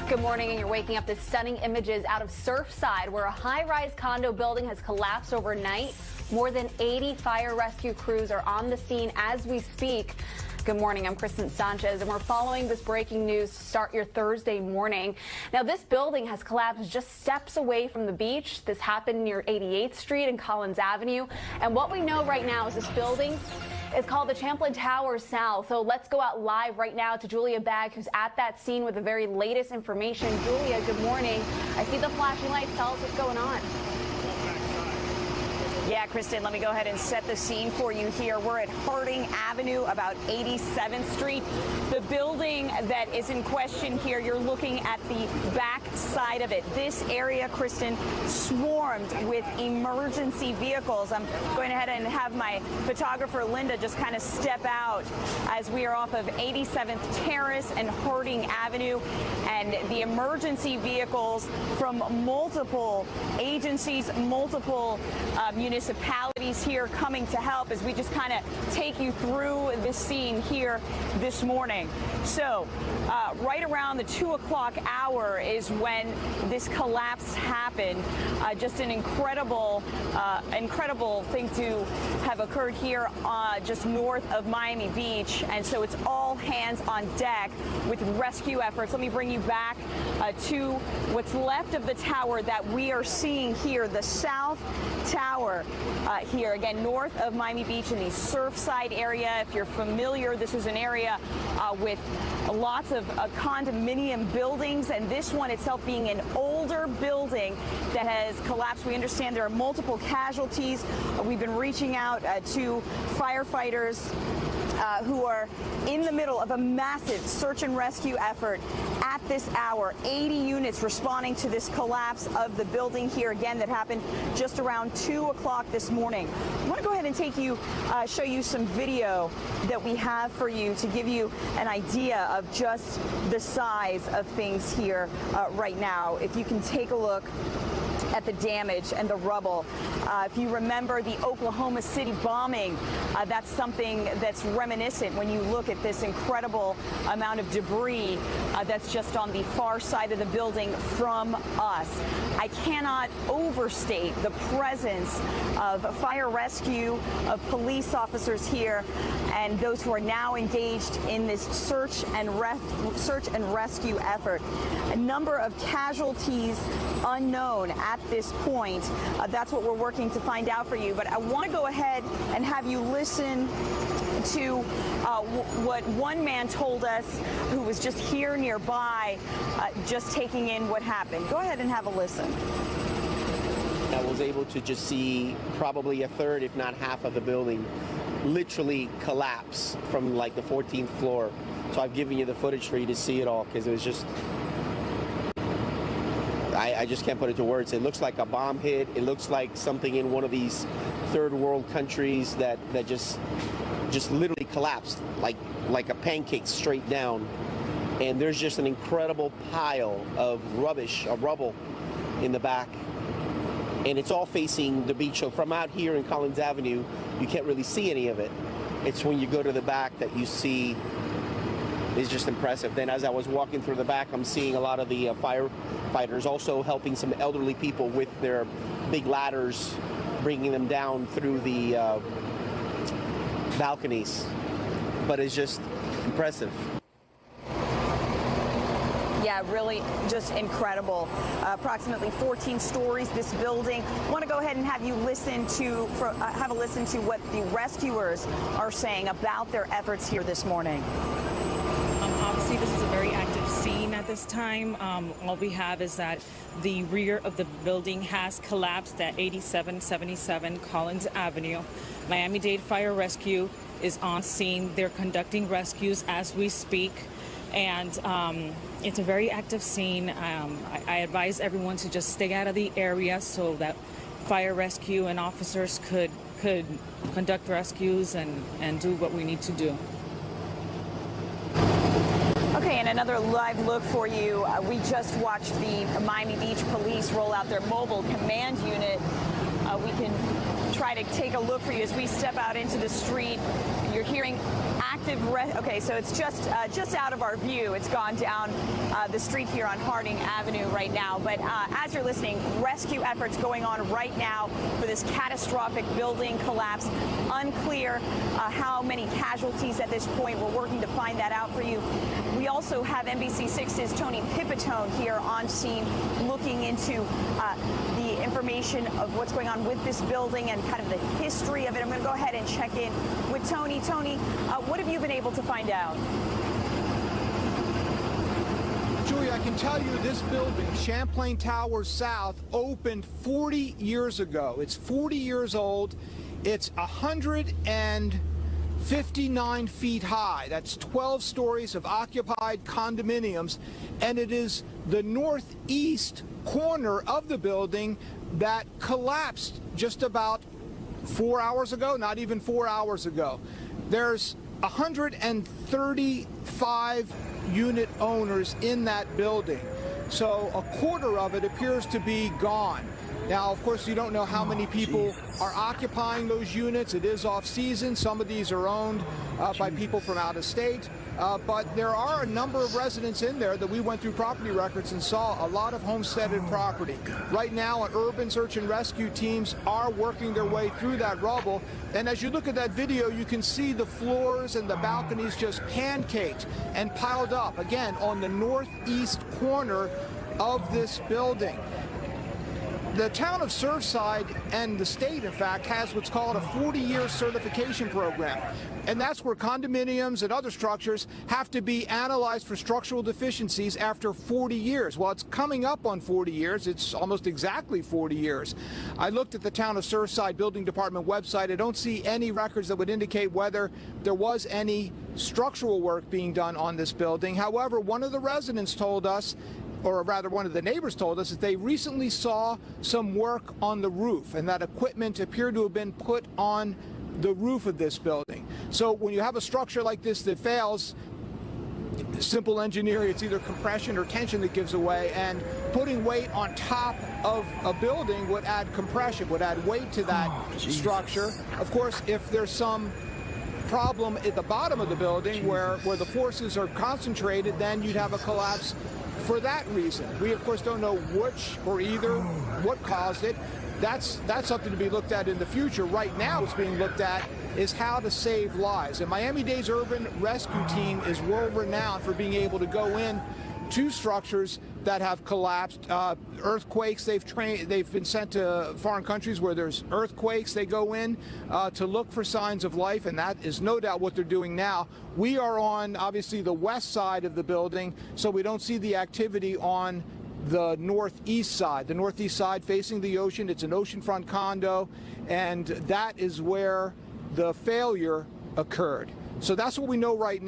Good morning, and you're waking up to stunning images out of Surfside, where a high-rise condo building has collapsed overnight. More than 80 fire rescue crews are on the scene as we speak. Good morning, I'm Kristen Sanchez, and we're following this breaking news to start your Thursday morning. Now, this building has collapsed just steps away from the beach. This happened near 88th Street and Collins Avenue. And what we know right now is this building is called the Champlain Tower South. So let's go out live right now to Julia Bagg, who's at that scene with the very latest information. Julia, good morning. I see the flashing lights. Tell us what's going on. Yeah, Kristen, let me go ahead and set the scene for you here. We're at Harding Avenue, about 87th Street. The building that is in question here, you're looking at the back side of it. This area, Kristen, swarmed with emergency vehicles. I'm going ahead and have my photographer, Linda, just kind of step out as we are off of 87th Terrace and Harding Avenue. And the emergency vehicles from multiple agencies, multiple municipalities here coming to help as we just kind of take you through this scene here this morning. So right around the 2 o'clock hour is when this collapse happened. Just an incredible thing to have occurred here just north of Miami Beach. And so it's all hands on deck with rescue efforts. Let me bring you back to what's left of the tower that we are seeing here, the South Tower. Here again, north of Miami Beach in the Surfside area. If you're familiar, this is an area with lots of condominium buildings, and this one itself being an older building that has collapsed. We understand there are multiple casualties. We've been reaching out to firefighters who are in the middle of a massive search and rescue effort at this hour. 80 units responding to this collapse of the building here again that happened just around 2 o'clock this morning. I want to go ahead and show you some video that we have for you to give you an idea of just the size of things here right now. If you can take a look at the damage and the rubble. If you remember the Oklahoma City bombing, that's something that's reminiscent when you look at this incredible amount of debris that's just on the far side of the building from us. I cannot overstate the presence of fire rescue, of police officers here, and those who are now engaged in this search and rescue effort. A number of casualties unknown at this point. That's what we're working to find out for you. But I want to go ahead and have you listen to what one man told us who was just here nearby, just taking in what happened. Go ahead and have a listen. I was able to just see probably a third, if not half of the building literally collapse from like the 14th floor. So I've given you the footage for you to see it all, because it was just, I just can't put it to words. It looks like a bomb hit. It looks like something in one of these third world countries that just literally collapsed like a pancake straight down. And there's just an incredible pile of rubble in the back. And it's all facing the beach. So from out here in Collins Avenue, you can't really see any of it. It's when you go to the back that you see. Is just impressive. Then as I was walking through the back, I'm seeing a lot of the firefighters also helping some elderly people with their big ladders, bringing them down through the balconies. But it's just impressive. Yeah, really just incredible. Approximately 14 stories, this building. I want to go ahead and have you listen to what the rescuers are saying about their efforts here this morning. Obviously, this is a very active scene at this time. All we have is that the rear of the building has collapsed at 8777 Collins Avenue. Miami-Dade Fire Rescue is on scene. They're conducting rescues as we speak. And it's a very active scene. I advise everyone to just stay out of the area so that fire rescue and officers could conduct rescues and do what we need to do. Okay, and another live look for you. We just watched the Miami Beach police roll out their mobile command unit. We can try to take a look for you as we step out into the street. You're hearing active active. Okay, so it's just out of our view. It's gone down the street here on Harding Avenue right now. But as you're listening, rescue efforts going on right now for this catastrophic building collapse. Unclear how many casualties at this point. We're working to find that out for you. We also have NBC6's Tony Pipitone here on scene looking into the information of what's going on with this building and kind of the history of it. I'm going to go ahead and check in with Tony. Tony, what have you been able to find out? Julia, I can tell you this building, Champlain Towers South, opened 40 years ago. It's 40 years old. It's 159 feet high. That's 12 stories of occupied condominiums, and it is the northeast corner of the building that collapsed just about 4 hours ago, not even 4 hours ago. There's 135 unit owners in that building, so a quarter of it appears to be gone. Now, of course, you don't know how many people are occupying those units. It is off-season. Some of these are owned by people from out of state. But there are a number of residents in there that we went through property records and saw a lot of homesteaded property. Right now, urban search and rescue teams are working their way through that rubble. And as you look at that video, you can see the floors and the balconies just pancaked and piled up, again, on the northeast corner of this building. The town of Surfside and the state, in fact, has what's called a 40-year certification program. And that's where condominiums and other structures have to be analyzed for structural deficiencies after 40 years. Well, it's coming up on 40 years. It's almost exactly 40 years. I looked at the town of Surfside Building Department website. I don't see any records that would indicate whether there was any structural work being done on this building. However, one of the residents told us, or rather one of the neighbors told us, that they recently saw some work on the roof and that equipment appeared to have been put on the roof of this building. So when you have a structure like this that fails, simple engineering, it's either compression or tension that gives away, and putting weight on top of a building would add compression, would add weight to that structure. Of course, if there's some problem at the bottom of the building where the forces are concentrated, then you'd have a collapse for that reason. We, of course, don't know which or either what caused it. That's something to be looked at in the future. Right now, what's being looked at is how to save lives. And Miami-Dade's urban rescue team is world-renowned for being able to go in to structures that have collapsed. Earthquakes, they've been sent to foreign countries where there's earthquakes. They go in to look for signs of life, and that is no doubt what they're doing now. We are on, obviously, the west side of the building, so we don't see the activity on the northeast side. The northeast side facing the ocean, it's an oceanfront condo, and that is where the failure occurred. So that's what we know right now.